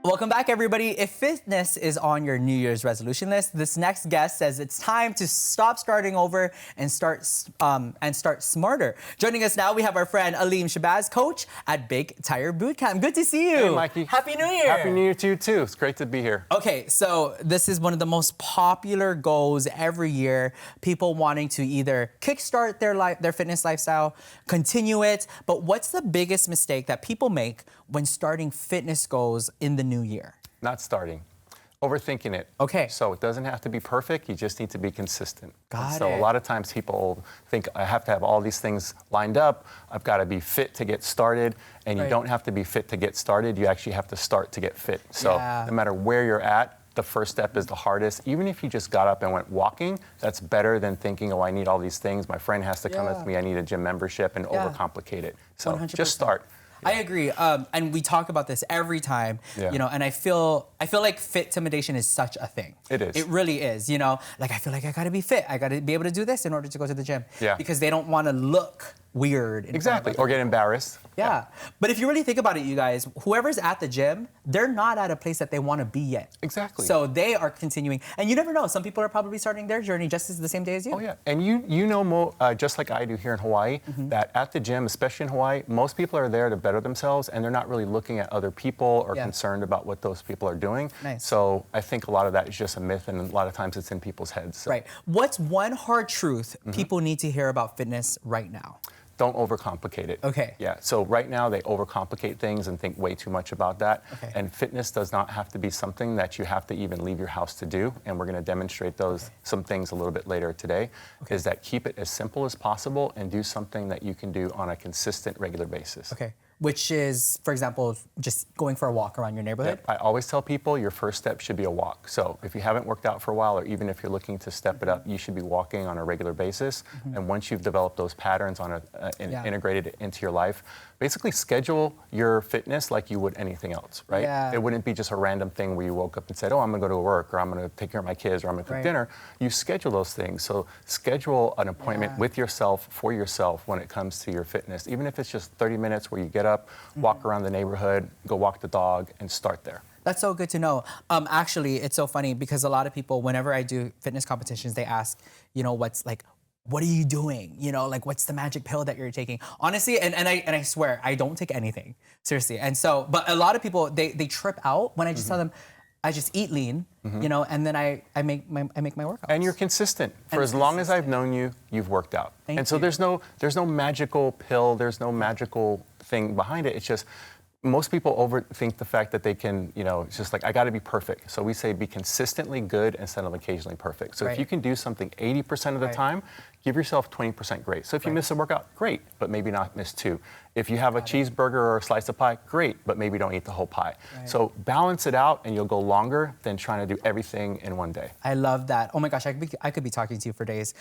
Welcome back, everybody. If fitness is on your New Year's resolution list, this next guest says it's time to stop starting over and start smarter. Joining us now, we have our friend Alim Shabazz, coach at Big Tire Bootcamp. Good to see you. Hey, Mikey. Happy New Year. Happy New Year to you, too. It's great to be here. Okay, so this is one of the most popular goals every year. People wanting to either kickstart their fitness lifestyle, continue it. But what's the biggest mistake that people make when starting fitness goals in the new year? Not starting. Overthinking it. Okay. So it doesn't have to be perfect. You just need to be consistent. Got So it. a lot of times people think I have to have all these things lined up. I've got to be fit to get started. And you Right. don't have to be fit to get started. You actually have to start to get fit. So Yeah. no matter where you're at, the first step is the hardest. Even if you just got up and went walking, that's better than thinking, oh, I need all these things. My friend has to come Yeah. with me. I need a gym membership and Yeah. overcomplicate it. So 100%. just start. I agree, and we talk about this every time, Yeah. you know. And I feel like fit intimidation is such a thing. It is. It really is, you know. Like I feel like I gotta be fit. I gotta be able to do this in order to go to the gym. Yeah. Because they don't want to look weird. In front of Exactly. other Or get embarrassed. Yeah. But if you really think about it, you guys, whoever's at the gym, they're not at a place that they want to be yet. Exactly. So they are continuing. And you never know. Some people are probably starting their journey just as the same day as you. Oh, yeah. And you know, just like I do here in Hawaii, that at the gym, especially in Hawaii, most people are there to better themselves, and they're not really looking at other people or Yeah. concerned about what those people are doing. Nice. So I think a lot of that is just a myth, and a lot of times it's in people's heads. So Right. What's one hard truth people need to hear about fitness right now? don't overcomplicate it. Okay. Yeah. So right now they overcomplicate things and think way too much about that. Okay. And fitness does not have to be something that you have to even leave your house to do. And we're going to demonstrate some things a little bit later today. Is that keep it as simple as possible and do something that you can do on a consistent, regular basis. Okay. Which is, for example, just going for a walk around your neighborhood? I always tell people your first step should be a walk. So if you haven't worked out for a while, or even if you're looking to step it up, you should be walking on a regular basis. And once you've developed those patterns integrated it into your life, basically schedule your fitness like you would anything else, right? Yeah. It wouldn't be just a random thing where you woke up and said, oh, I'm gonna go to work, or I'm gonna take care of my kids, or I'm gonna cook Right. dinner. You schedule those things. So schedule an appointment with yourself, for yourself, when it comes to your fitness. Even if it's just 30 minutes where you get up, walk around the neighborhood, go walk the dog, and start there. That's so good to know. Actually, it's so funny because a lot of people, whenever I do fitness competitions, they ask, you know, what are you doing? You know, like, what's the magic pill that you're taking? Honestly, and I swear, I don't take anything, seriously. And so, but a lot of people, they trip out when I just tell them, I just eat lean, you know, and then I make my workouts. And you're consistent. For And as long as I've known you, you've worked out. Thank and so you. there's no magical pill, there's no magical thing behind it. It's just most people overthink the fact that they can, you know, it's just like, I got to be perfect. So we say be consistently good instead of occasionally perfect. So Right. if you can do something 80% of the Right. time, give yourself 20% great. So if you miss a workout, great, but maybe not miss two. If you have a cheeseburger or a slice of pie, great, but maybe don't eat the whole pie. Right. So balance it out and you'll go longer than trying to do everything in one day. I love that. Oh my gosh, I could be talking to you for days.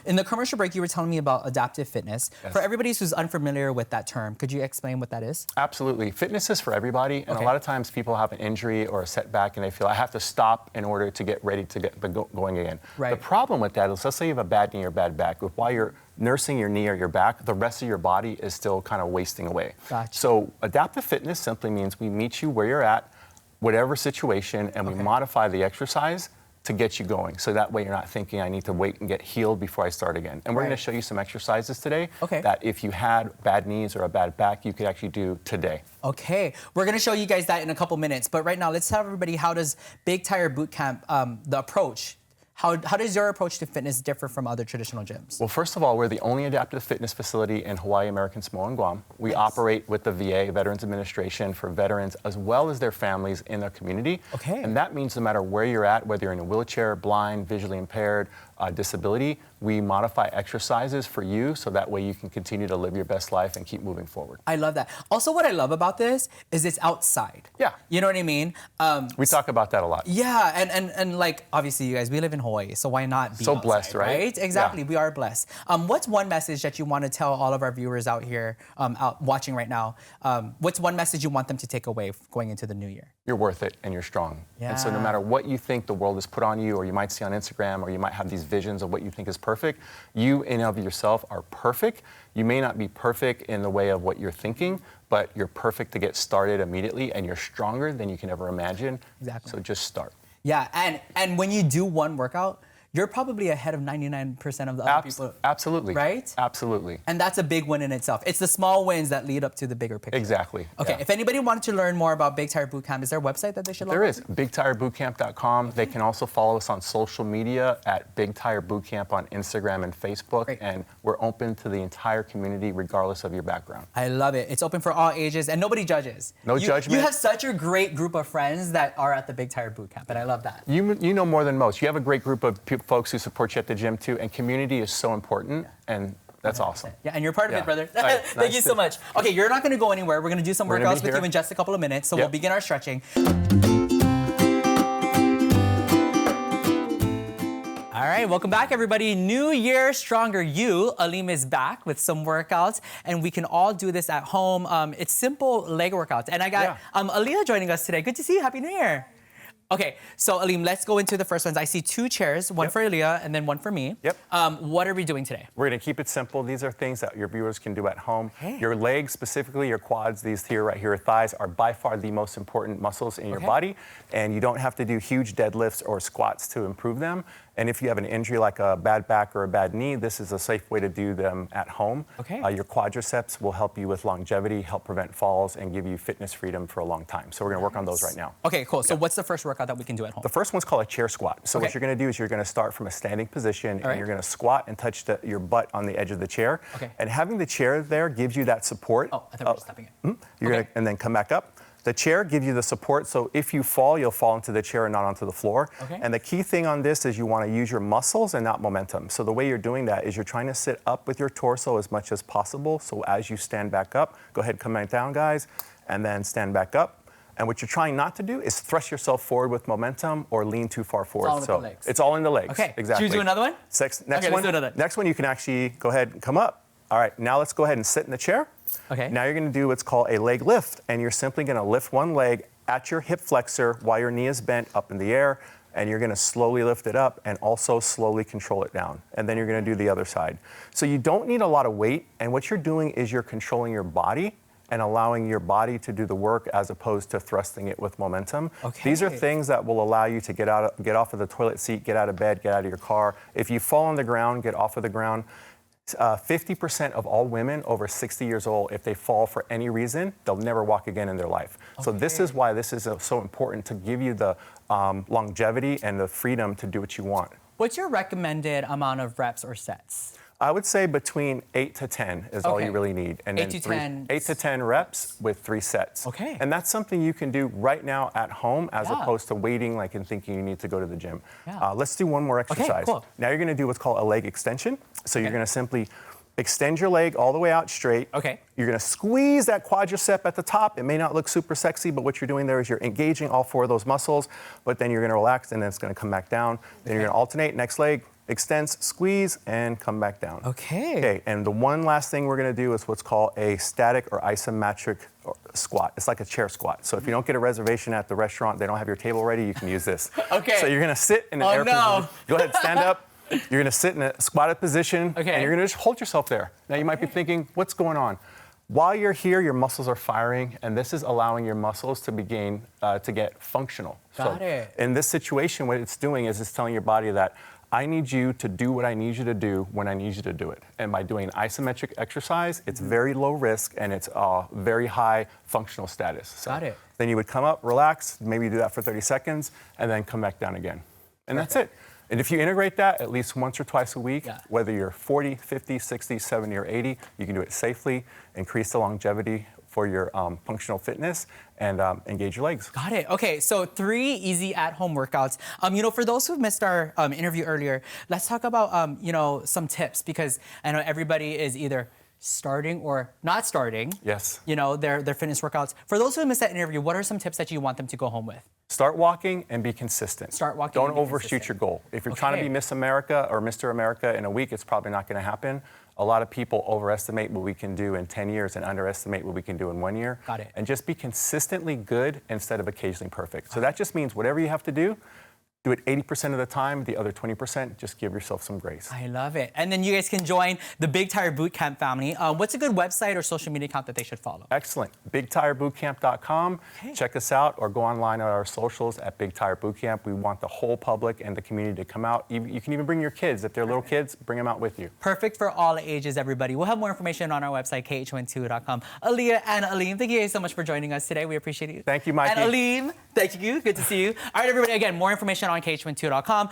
In the commercial break, you were telling me about adaptive fitness. Yes. For everybody who's unfamiliar with that term, could you explain what that is? Absolutely. Fitness is for everybody, and Okay. a lot of times people have an injury or a setback and they feel, I have to stop in order to get ready to get going again. Right. The problem with that is, let's say you have a bad knee or bad back. While you're nursing your knee or your back, the rest of your body is still kind of wasting away. Gotcha. So adaptive fitness simply means we meet you where you're at, whatever situation, and we modify the exercise to get you going. So that way you're not thinking, I need to wait and get healed before I start again. And we're Right. going to show you some exercises today Okay. that if you had bad knees or a bad back, you could actually do today. Okay, we're gonna show you guys that in a couple minutes. But right now, let's tell everybody, how does Big Tire Bootcamp, the approach, how does your approach to fitness differ from other traditional gyms? Well, first of all, we're the only adaptive fitness facility in Hawaii, American Samoa, and Guam. We Nice. operate with the VA, Veterans Administration, for veterans as well as their families in their community. Okay. And that means no matter where you're at, whether you're in a wheelchair, blind, visually impaired, disability, we modify exercises for you so that way you can continue to live your best life and keep moving forward. I love that. Also, what I love about this is it's outside. Yeah. You know what I mean? We talk about that a lot. Yeah, and like, obviously, you guys, we live in Hawaii, so why not be So outside, blessed, right? Exactly, Yeah. we are blessed. What's one message that you want to tell all of our viewers out here, out watching right now? What's one message you want them to take away going into the new year? You're worth it and you're strong. And so no Yeah. matter what you think the world has put on you, or you might see on Instagram, or you might have these visions of what you think is perfect, you in and of yourself are perfect. You may not be perfect in the way of what you're thinking, but you're perfect to get started immediately, and you're stronger than you can ever imagine. Exactly. So just start. Yeah, and when you do one workout, you're probably ahead of 99% of the other people. Absolutely. Right? Absolutely. And that's a big win in itself. It's the small wins that lead up to the bigger picture. Exactly. Okay, yeah. if anybody wanted to learn more about Big Tire Bootcamp, is there a website that they should log There on is, to? bigtirebootcamp.com. They can also follow us on social media at Big Tire Bootcamp on Instagram and Facebook. Great. And we're open to the entire community regardless of your background. I love it. It's open for all ages and nobody judges. No judgment. You have such a great group of friends that are at the Big Tire Bootcamp, and I love that. You know more than most. You have a great group of folks who support you at the gym too, and community is so important, and that's awesome. Yeah, and you're part of Yeah. it, brother. All right, Thank nice you to- so much. Okay, you're not going to go anywhere. We're going to do some We're gonna be workouts with you here. in just a couple of minutes, so Yep. we'll begin our stretching. All right, welcome back, everybody. New Year, stronger you. Alim is back with some workouts, and we can all do this at home. It's simple leg workouts, and I got Aliyah joining us today. Good to see you. Happy New Year. Okay, so Alim, let's go into the first ones. I see two chairs, one for Aliyah and then one for me. Yep. What are we doing today? We're going to keep it simple. These are things that your viewers can do at home. Okay. Your legs, specifically your quads, these here, right here, your thighs, are by far the most important muscles in your body. And you don't have to do huge deadlifts or squats to improve them. And if you have an injury like a bad back or a bad knee, this is a safe way to do them at home. Okay. Your quadriceps will help you with longevity, help prevent falls, and give you fitness freedom for a long time. So we're going to work on those right now. Okay, cool. So what's the first workout that we can do at home? The first one's called a chair squat. So what you're going to do is you're going to start from a standing position, and you're going to squat and touch your butt on the edge of the chair. Okay. And having the chair there gives you that support. Oh, I thought we were stopping it. You're gonna, and then come back up. The chair gives you the support, so if you fall, you'll fall into the chair and not onto the floor. Okay. And the key thing on this is you want to use your muscles and not momentum. So the way you're doing that is you're trying to sit up with your torso as much as possible. So as you stand back up, go ahead and come back down, guys, and then stand back up. And what you're trying not to do is thrust yourself forward with momentum or lean too far forward. all in the legs. It's all in the legs. Okay. Exactly. Should we do another one? Next Okay, one. let's do another. Next one, you can actually go ahead and come up. All right, now let's go ahead and sit in the chair. Okay. Now you're going to do what's called a leg lift, and you're simply going to lift one leg at your hip flexor while your knee is bent up in the air, and you're going to slowly lift it up and also slowly control it down. And then you're going to do the other side. So you don't need a lot of weight, and what you're doing is you're controlling your body and allowing your body to do the work as opposed to thrusting it with momentum. Okay. These are things that will allow you to get off of the toilet seat, get out of bed, get out of your car. If you fall on the ground, get off of the ground. 50% of all women over 60 years old, if they fall for any reason, they'll never walk again in their life. So this is why this is so important, to give you the longevity and the freedom to do what you want. What's your recommended amount of reps or sets? I would say between 8 to 10 is all you really need. And 8 to 10. 8 to 10 reps with 3 sets. Okay. And that's something you can do right now at home as Yeah. opposed to waiting like and thinking you need to go to the gym. Yeah. Let's do one more exercise. cool. Now you're going to do what's called a leg extension. So you're going to simply extend your leg all the way out straight. Okay. You're going to squeeze that quadricep at the top. It may not look super sexy, but what you're doing there is you're engaging all 4 of those muscles, but then you're going to relax and then it's going to come back down. Then you're going to alternate. Next leg extends, squeeze, and come back down. Okay. Okay, and the one last thing we're going to do is what's called a static or isometric squat. It's like a chair squat. So if you don't get a reservation at the restaurant, they don't have your table ready, you can use this. Okay. So you're going to sit in an air position. Go ahead, stand up. You're going to sit in a squatted position, and you're going to just hold yourself there. Now you might be thinking, what's going on? While you're here, your muscles are firing, and this is allowing your muscles to begin to get functional. Got it. In this situation, what it's doing is it's telling your body that I need you to do what I need you to do when I need you to do it. And by doing isometric exercise, it's very low risk and it's very high functional status. So Got it. Then you would come up, relax, maybe do that for 30 seconds, and then come back down again. And that's it. And if you integrate that at least once or twice a week, whether you're 40, 50, 60, 70, or 80, you can do it safely, increase the longevity for your functional fitness, and engage your legs. Got it. Okay, so 3 easy at-home workouts. For those who missed our interview earlier, let's talk about some tips, because I know everybody is either starting or not starting, Yes. you know, their fitness workouts. For those who missed that interview, what are some tips that you want them to go home with? Start walking and be consistent. Start walking. Don't and be overshoot consistent. your goal. If you're trying to be Miss America or Mr. America in a week, it's probably not going to happen. A lot of people overestimate what we can do in 10 years and underestimate what we can do in 1 year. Got it. And just be consistently good instead of occasionally perfect. So that just means whatever you have to do it 80% of the time, the other 20%, just give yourself some grace. I love it. And then you guys can join the Big Tire Bootcamp family. What's a good website or social media account that they should follow? Excellent. BigTireBootcamp.com. Okay. Check us out or go online on our socials at Big Tire Bootcamp. We want the whole public and the community to come out. You can even bring your kids. If they're little kids, bring them out with you. Perfect for all ages, everybody. We'll have more information on our website, KHON2.com. Aaliyah and Alim, thank you guys so much for joining us today. We appreciate you. Thank you, Mikey. And Alim, thank you. Good to see you. All right, everybody, again, more information on KHON2.com.